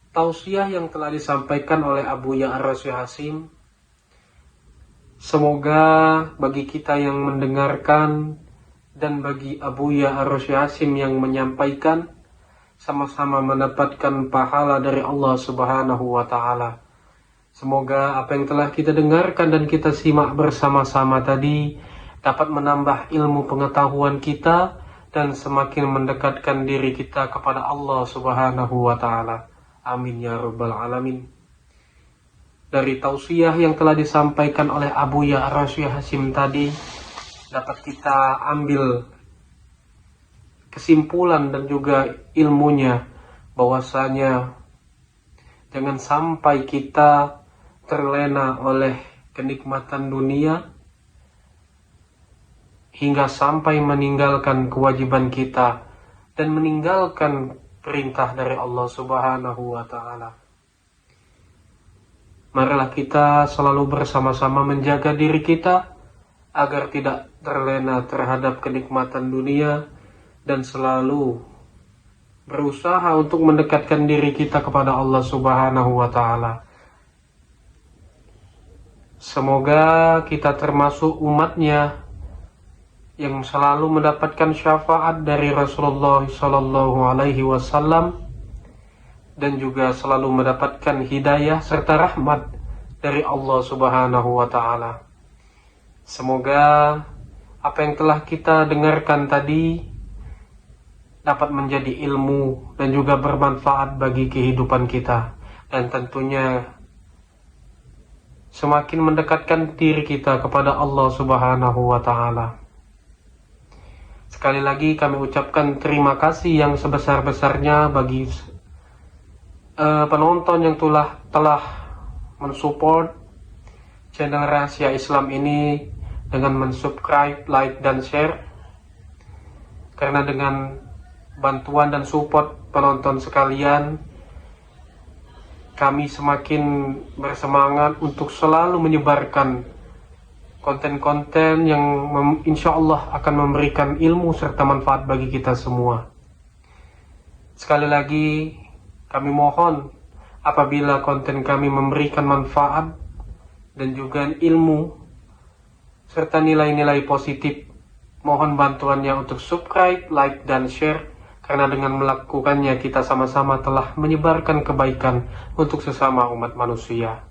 tausiah yang telah disampaikan oleh Abu Ya'arosy Hasim. Semoga bagi kita yang mendengarkan dan bagi Abu Ya'arosy Hasim yang menyampaikan sama-sama mendapatkan pahala dari Allah Subhanahu wa taala. Semoga apa yang telah kita dengarkan dan kita simak bersama-sama tadi dapat menambah ilmu pengetahuan kita dan semakin mendekatkan diri kita kepada Allah Subhanahu wa Ta'ala. Amin ya Rabbal Alamin. Dari tausiah yang telah disampaikan oleh Abuya Ar-Rasyid Hasyim tadi, dapat kita ambil kesimpulan dan juga ilmunya bahwasanya jangan sampai kita terlena oleh kenikmatan dunia hingga sampai meninggalkan kewajiban kita dan meninggalkan perintah dari Allah Subhanahu wa Ta'ala. Marilah kita selalu bersama-sama menjaga diri kita agar tidak terlena terhadap kenikmatan dunia dan selalu berusaha untuk mendekatkan diri kita kepada Allah Subhanahu wa Ta'ala. Semoga kita termasuk umatnya yang selalu mendapatkan syafaat dari Rasulullah Sallallahu Alaihi Wasallam dan juga selalu mendapatkan hidayah serta rahmat dari Allah Subhanahu wa Ta'ala. Semoga apa yang telah kita dengarkan tadi dapat menjadi ilmu dan juga bermanfaat bagi kehidupan kita, dan tentunya semakin mendekatkan diri kita kepada Allah Subhanahu wa Ta'ala. Sekali lagi kami ucapkan terima kasih yang sebesar-besarnya bagi penonton yang telah mensupport channel Rahasia Islam ini dengan mensubscribe, like, dan share. Karena dengan bantuan dan support penonton sekalian, kami semakin bersemangat untuk selalu menyebarkan konten-konten yang insya Allah akan memberikan ilmu serta manfaat bagi kita semua. Sekali lagi kami mohon apabila konten kami memberikan manfaat dan juga ilmu serta nilai-nilai positif, mohon bantuannya untuk subscribe, like, dan share, karena dengan melakukannya kita sama-sama telah menyebarkan kebaikan untuk sesama umat manusia.